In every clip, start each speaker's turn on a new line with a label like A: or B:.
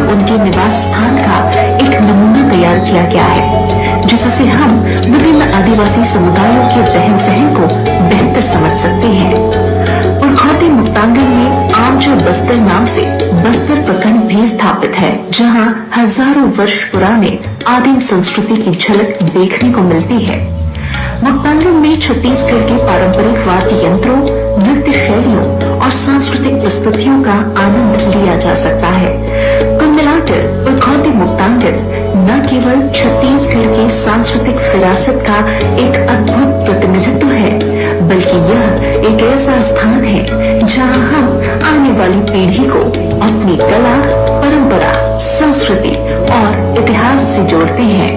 A: उनके निवास स्थान का एक नमूना तैयार किया गया है, जिससे हम विभिन्न आदिवासी समुदायों के रहन सहन को बेहतर समझ सकते हैं। उरखौती मुक्तांगन में आमचो बस्तर नाम से बस्तर प्रखंड भी स्थापित है, जहां हजारों वर्ष पुराने आदिम संस्कृति की झलक देखने को मिलती है। मुक्तांगन में छत्तीसगढ़ के पारंपरिक वाद्य यंत्रों, नृत्य शैलियों और सांस्कृतिक प्रस्तुतियों का आनंद लिया जा सकता है। कुल मिलाकर उरखौती मुक्तांगन न केवल छत्तीसगढ़ के सांस्कृतिक विरासत का एक अद्भुत प्रतिनिधित्व है, बल्कि यह एक ऐसा स्थान है जहां हम आने वाली पीढ़ी को अपनी कला, परंपरा, संस्कृति और इतिहास से जोड़ते हैं।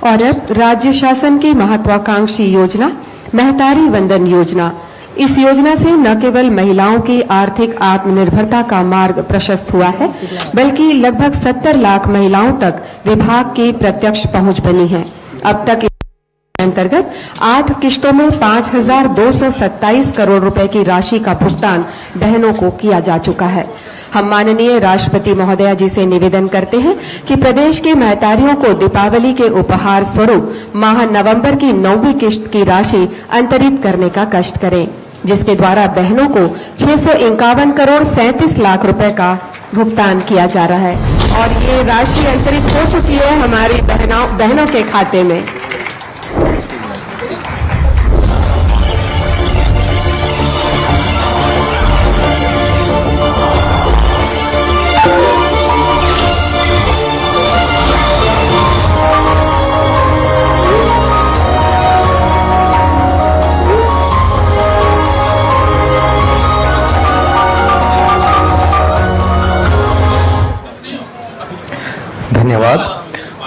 B: और अब राज्य शासन की महत्वाकांक्षी योजना महतारी वंदन योजना। इस योजना से न केवल महिलाओं की आर्थिक आत्मनिर्भरता का मार्ग प्रशस्त हुआ है, बल्कि लगभग 70 लाख महिलाओं तक विभाग की प्रत्यक्ष पहुंच बनी है। अब तक अंतर्गत 8 किश्तों में 5,227 करोड़ रुपए की राशि का भुगतान बहनों को किया जा चुका है। हम माननीय राष्ट्रपति महोदया जी से निवेदन करते हैं कि प्रदेश के महतारियों को दीपावली के उपहार स्वरूप माह नवंबर की 9वीं किश्त की राशि अंतरित करने का कष्ट करें, जिसके द्वारा बहनों को 651 करोड़ 37 लाख रुपए का भुगतान किया जा रहा है और ये राशि अंतरित हो चुकी है हमारी बहनों के खाते में।
C: धन्यवाद।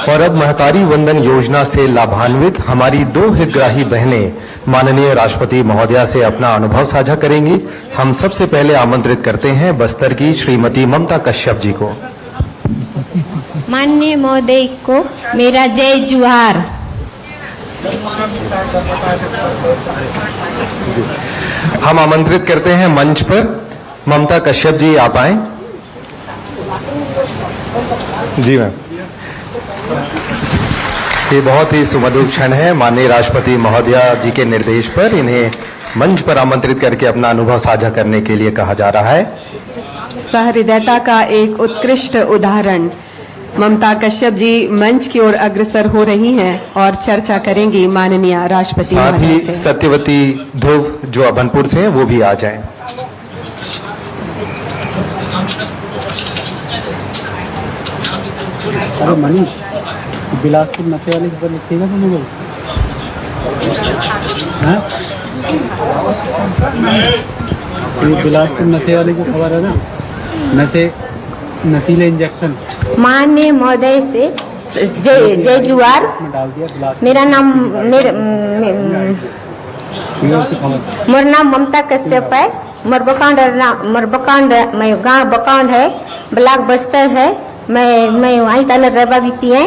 C: और अब महतारी वंदन योजना से लाभान्वित हमारी 2 हितग्राही बहनें माननीय राष्ट्रपति महोदया से अपना अनुभव साझा करेंगी। हम सबसे पहले आमंत्रित करते हैं बस्तर की श्रीमती ममता कश्यप जी को।
D: माननीय महोदय को मेरा जय जुहार।
C: हम आमंत्रित करते हैं मंच पर ममता कश्यप जी, आप आए। जी मैम, ये बहुत ही सुमधुर क्षण है। माननीय राष्ट्रपति महोदया जी के निर्देश पर इन्हें मंच पर आमंत्रित करके अपना अनुभव साझा करने के लिए कहा जा रहा है।
B: सहृदयता का एक उत्कृष्ट उदाहरण ममता कश्यप जी मंच की ओर अग्रसर हो रही हैं और चर्चा करेंगी माननीय राष्ट्रपति
C: साथ
B: महोदया
C: ही
B: से।
C: सत्यवती ध्रुव जो अभनपुर से हैं वो भी आ जाएं।
E: अरे मनीष, बिलासपुर नशे वाली खबर लिखिएगा तो मुझे। बिलासपुर नशे वाली की खबर है ना, नशीले इंजेक्शन।
D: माननीय महोदय से जय जुहार। मेरा नाम मोर नाम ममता कश्यप है। मोर बकांड मैं गाँव बकांड है, ब्लॉक बस्तर है। मैं वहीं ताल रबा बीती है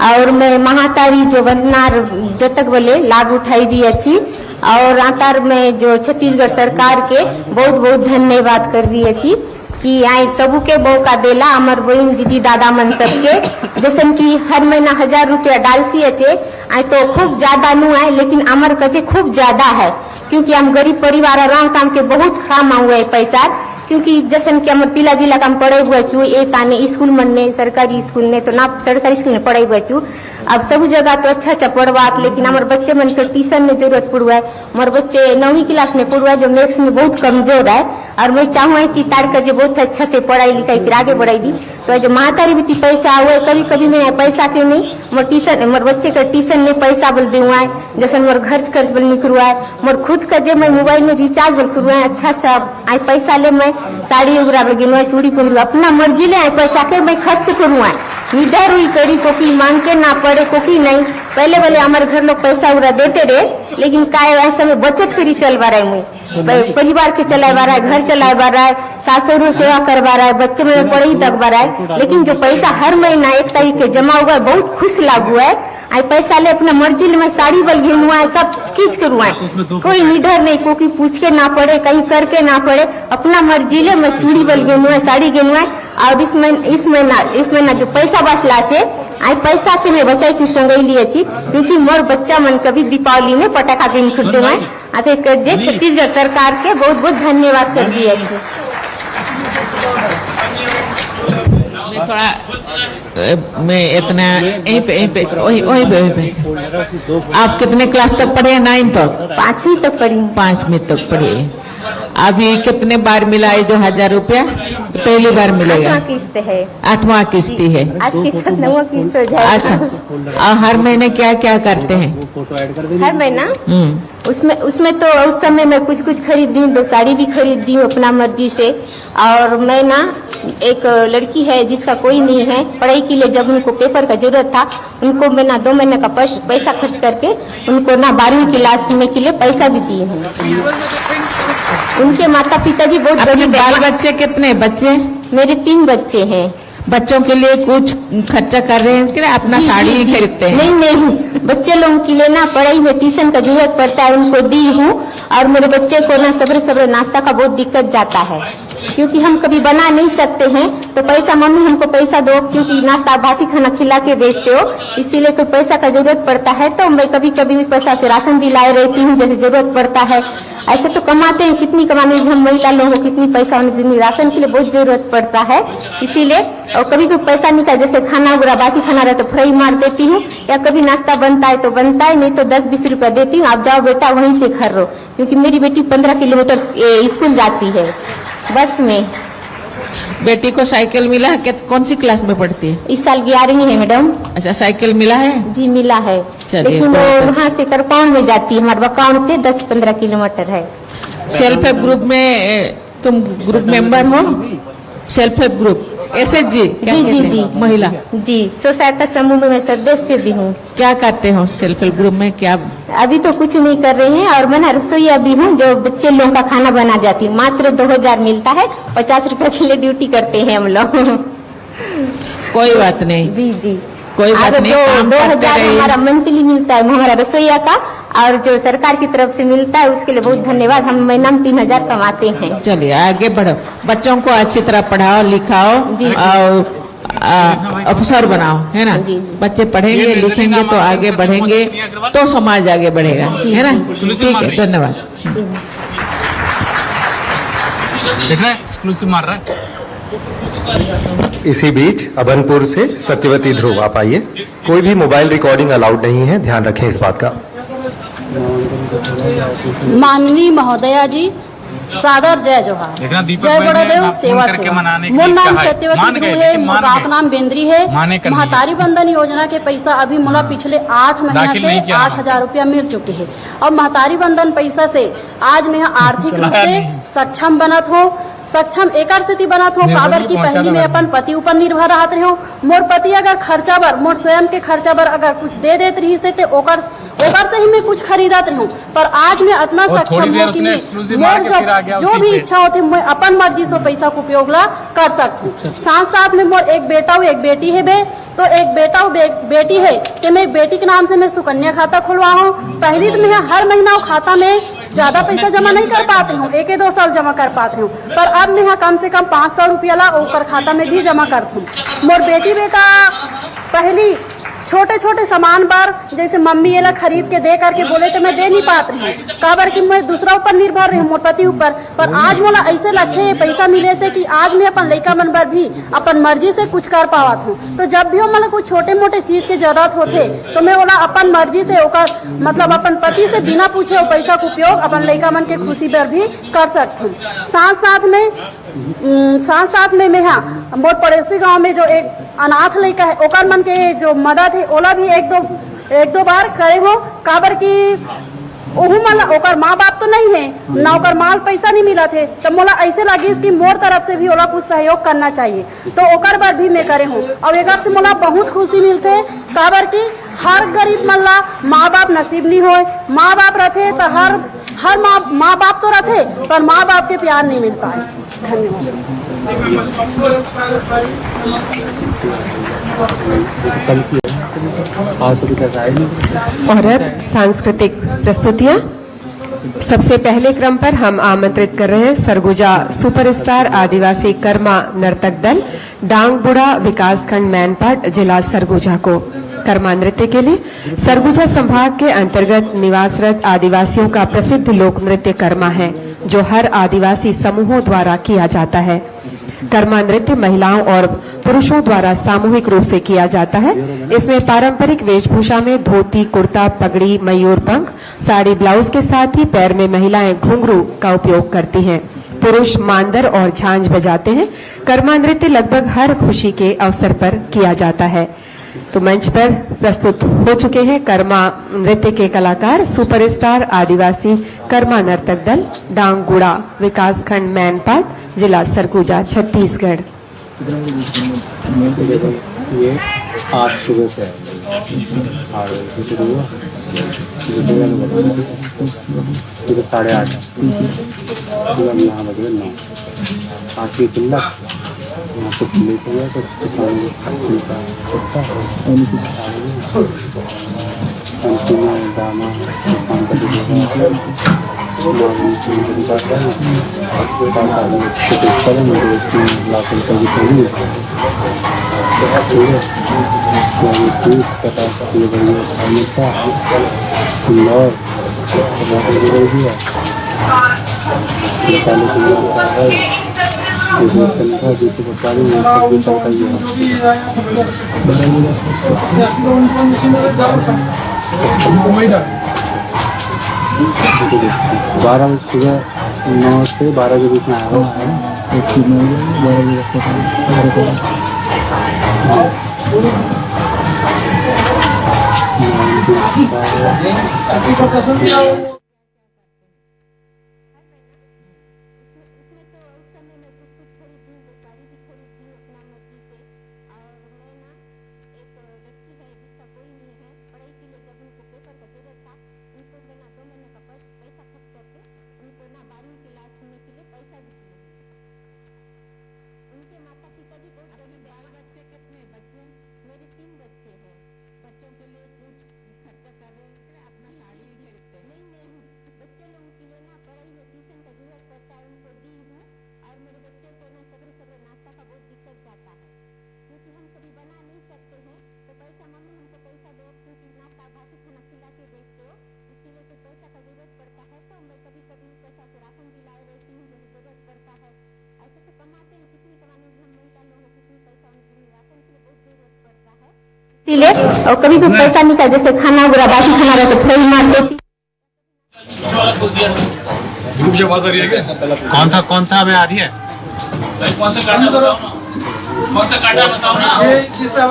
D: और मैं महातारी जो वंदनार जतक बोले लाभ उठाई भी अच्छी और आतार में जो छत्तीसगढ़ सरकार के बहुत बहुत धन्यवाद कर भी अच्छी कि आई सबू के मौका देला अमर बहन दीदी दादा मन सबके जैसन कि हर महीना 1000 रुपया डालसी अचे आई तो खूब ज्यादा नु आए, लेकिन अमर कचे खूब ज्यादा है क्योंकि हम गरीब परिवार रहा तो हमके बहुत काम हुए पैसा, क्योंकि जैसे कि हमारे पिला जिला का हम पढ़े हुए छू ए ताने स्कूल मन ने सरकारी स्कूल ने तो ना सरकारी स्कूल में पढ़े हुए छू। अब सब जगह तो अच्छा पढ़वात, लेकिन हमारे बच्चे मन के ट्यूशन में जरूरत पड़ुआ है। हमारे बच्चे 9वीं क्लास में पढ़ुआ है जो मैथ्स में बहुत कमजोर है और मैं चाहूँ कि तार कर जो बहुत अच्छा से पढ़ाई लिखाई कर आगे बढ़ेगी। तो जो महातारी भी पैसा हुआ कभी कभी मैं पैसा क्यों नहीं मोर ट्यूशन मोर बच्चे का ट्यूशन में पैसा बोल दे हुआ है, जैसे मोर घर खर्च बोल निकलवा है, मोर खुद का जो मैं मोबाइल में रिचार्ज बोल करवा है अच्छा सा आई पैसा ले मैं साड़ी उगरा गिनवा चूड़ी पहनवा अपना मर्जी ले पैसा के मैं खर्च करूँ निडर हुई करी कोकी मांग के ना पड़े कोकी नहीं। पहले हमारे घर लोग पैसा उरा देते रहे, लेकिन काय ऐसा में बचत करी चल रहा है मैं परिवार के चलाए बा रहा है, घर चलाए बा रहा है, सास ससुर सेवा करवा रहा है, बच्चे में पढ़ाई तक बा रहा है। लेकिन जो पैसा हर महीना 1 तारीख के जमा हुआ है, बहुत खुश लागू है। आई पैसा ले अपना मर्जी ले, मैं साड़ी बल घेन हुआ है, सब खींच कर हुआ है, कोई निडर नहीं, कोई पूछ के ना पड़े, कहीं करके ना पड़े, अपना मर्जी ले मैं चूड़ी बल घेन हुआ है, साड़ी घेन हुआ है। और इस महीना जो पैसा बचला छे, आई पैसा के मैं बचाई की संगई लिए छी, क्योंकि मोर बच्चा मन कभी दीपावली में पटाखा किन खरीदे हुए आते कर जे छत्तीसगढ़ सरकार के बहुत बहुत धन्यवाद कर दिए छे।
F: थोड़ा मैं इतना यहीं पे वहीं पे आप कितने क्लास तक पढ़े हैं? 9 तक,
D: 5वीं तक पढ़ी।
F: 5वीं तक पढ़े। अभी कितने बार मिला है जो 1000 रुपया? पहली बार मिलेगा।
D: 8वां किस्त है।
F: 8वां किस्ती है।
D: आज किस्त 9वां किस्त हो जाएगा।
F: अच्छा, और हर महीने क्या क्या करते हैं?
D: हर महीना उसमें तो उस समय मैं कुछ खरीदी, 2 साड़ी भी खरीदी हूँ अपना मर्जी से। और मैं ना एक लड़की है जिसका कोई नहीं है, पढ़ाई के लिए जब उनको पेपर का जरूरत था, उनको मैं ना 2 महीने का पैसा खर्च करके उनको ना 12वीं क्लास में के लिए पैसा भी दिए हूँ। उनके माता पिता जी बहुत गरीब।
F: बाल बच्चे कितने बच्चे?
D: मेरे 3 बच्चे हैं।
F: बच्चों के लिए कुछ खर्चा कर रहे हैं कि अपना साड़ी ही खरीदते हैं?
D: नहीं, बच्चे लोगों के लिए ना पढ़ाई में ट्यूशन का जरूरत पड़ता है, उनको दी हूँ। और मेरे बच्चे को ना सब्र नाश्ता का बहुत दिक्कत जाता है, क्योंकि हम कभी बना नहीं सकते हैं, तो पैसा मम्मी हमको पैसा दो, क्योंकि नाश्ता बासी खाना खिला के भेजते हो, इसीलिए कोई पैसा का जरूरत पड़ता है। तो मैं कभी कभी उस पैसा से राशन भी लाए रहती हूँ, जैसे जरूरत पड़ता है। ऐसे तो कमाते हैं, कितनी कमाने, हम महिला लोगों को कितनी पैसा होने जितनी राशन के लिए बहुत जरूरत पड़ता है, इसीलिए। और कभी कोई पैसा निकाल, जैसे खाना वगैरह बासी खाना रहे तो फ्राई मार देती हूँ, या कभी नाश्ता बनता है तो बनता है, नहीं तो 10-20 रुपया देती हूँ, आप जाओ बेटा वहीं से खरीदो, क्योंकि मेरी बेटी 15 किलोमीटर स्कूल जाती है बस में।
F: बेटी को साइकिल मिला है? कौन सी क्लास में पढ़ती है?
D: इस साल 11वीं है मैडम।
F: अच्छा, साइकिल मिला है?
D: जी मिला है, लेकिन वो वहाँ से करपाउन में जाती है, हमारे बकाउन से 10-15 किलोमीटर है।
F: सेल्फ हेल्प ग्रुप में तुम ग्रुप मेंबर हो? Self help group SHG?
D: जी
F: महिला
D: जी, स्व सहायता समूह में मैं सदस्य भी हूँ।
F: क्या करते हो सेल्फ हेल्प ग्रुप में? क्या
D: अभी तो कुछ नहीं कर रहे हैं, और मैं रसोईया भी हूँ, जो बच्चे लोगों का खाना बना जाती हूँ। मात्र 2000 मिलता है, 50 रुपए के लिए ड्यूटी करते हैं हम लोग।
F: कोई बात नहीं,
D: जी
F: कोई बात नहीं, काम
D: 2000 हमारा मंथली मिलता है हमारा रसोईया का, और जो सरकार की तरफ से मिलता है उसके लिए बहुत धन्यवाद। हम महीना में 3000 कमाते हैं।
F: चलिए आगे बढ़ो, बच्चों को अच्छी तरह पढ़ाओ लिखाओ और अफसर बनाओ, है ना? बच्चे पढ़ेंगे लिखेंगे तो आगे बढ़ेंगे, तो समाज आगे बढ़ेगा, है ना? ठीक है, धन्यवाद।
G: देख रहा है एक्सक्लूसिव मार रहा है।
C: इसी बीच अभनपुर से सत्यवती ध्रुव आप आइए। कोई भी मोबाइल रिकॉर्डिंग अलाउड नहीं है, ध्यान रखें इस बात का।
H: माननीय महोदया जी, सादर जय जोहार। जय बड़ोदेव सेवा मोर नाम सत्यवती ध्रुव है, मोर नाम बेंद्री है। महतारी बंधन योजना के पैसा अभी मोला पिछले 8 महीना से 8000 रुपया मिल चुके हैं, और महतारी बंधन पैसा से आज मैं आर्थिक रूप से सक्षम बनत हो, सक्षम एकर स्थिति बनत हो, काबर की पहली में अपन पति ऊपर निर्भर रहत रहो। मोर पति अगर खर्चा बर, मोर स्वयं के खर्चा बर अगर कुछ दे देत रही से तो ओकर से ही मैं कुछ खरीदत रहूं, पर आज मैं इतना सक्षम हूँ कि मोर जो भी इच्छा होती मैं अपन मर्जी से पैसा को उपयोग ला कर सकती हूँ। साथ साथ में मोर एक बेटा और एक बेटी है बे, तो एक बेटा और बेटी है कि मैं बेटी के नाम से मैं सुकन्या खाता खुलवा हूँ। पहली तो मैं हर महीना खाता में ज्यादा पैसा जमा नहीं कर पाती हूँ, 1-2 साल जमा कर पाती हूँ, पर अब मैं कम से कम 500 रुपया ला ओकर खाता में भी जमा करती हूँ। मोर बेटी बेटा पहली छोटे छोटे सामान पर जैसे मम्मी ये ला खरीद के दे करके बोले तो मैं दे नहीं पाती हूँ, काबर कि मैं दूसरा ऊपर निर्भर रही हूँ, मोर पति ऊपर। पर आज मोला ऐसे लगते पैसा मिले से कि आज मैं अपन लड़का मन पर भी अपन मर्जी से कुछ कर पावत हूँ। तो जब भी मतलब कुछ छोटे मोटे चीज के जरूरत होते तो मैं ओला अपन मर्जी से ओकर मतलब अपन पति से बिना पूछे वो पैसा का उपयोग अपन लड़का मन के खुशी पर भी कर सकती हूँ। साथ में मैं यहाँ मोर पड़ोसी गाँव में जो एक अनाथ लड़का है ओकर मन के जो मदद है ओला भी एक दो बार करे हो, काबर की ओहू मन ओकर माँ बाप तो नहीं है ना, ओकर माल पैसा नहीं मिला थे, तो मोला ऐसे लगी कि मोर तरफ से भी ओला कुछ सहयोग करना चाहिए, तो ओकर बार भी मैं करे हूँ। और एक से मोला बहुत खुशी मिलते, काबर की हर गरीब मन ला माँ बाप नसीब नहीं होए, माँ बाप रहते तो हर हर माँ बाप तो रखे पर माँ बाप के प्यार नहीं मिल पाए। धन्यवाद।
B: और अब सांस्कृतिक प्रस्तुतियां। सबसे पहले क्रम पर हम आमंत्रित कर रहे हैं सरगुजा सुपरस्टार आदिवासी कर्मा नर्तक दल डांगबुड़ा विकासखंड मैनपाट जिला सरगुजा को कर्मा नृत्य के लिए। सरगुजा संभाग के अंतर्गत निवासरत आदिवासियों का प्रसिद्ध लोक नृत्य कर्मा है, जो हर आदिवासी समूहों द्वारा किया जाता है। कर्मा नृत्य महिलाओं और पुरुषों द्वारा सामूहिक रूप से किया जाता है। इसमें पारंपरिक वेशभूषा में धोती, कुर्ता, पगड़ी, मयूर पंख, साड़ी, ब्लाउज के साथ ही पैर में महिलाएं घुंघरू का उपयोग करती हैं। पुरुष मांदर और झांझ बजाते हैं। कर्मा नृत्य लगभग हर खुशी के अवसर पर किया जाता है। तो मंच पर प्रस्तुत हो चुके हैं कर्मा नृत्य के कलाकार सुपरस्टार आदिवासी कर्मा नर्तक दल डांगगुड़ा विकासखंड मैनपाट जिला सरगुजा छत्तीसगढ़।
E: ये आज सुबह से है और सुबह 8:30 यहाँ बजे 9 आज की किल्ला यहाँ पे किले को गया तो किसान का होता है दामा काम कर बारह सुबह 9 से 12 के बीच में आया हूँ।
D: इसीलिए और कभी भी पैसा निकाल जैसे खाना वगैरह बासी खाना वैसे थोड़ी मार देती।
G: कौन सा हमें आ रही है? कौन सा काटा बताओ ना।
H: खर्चा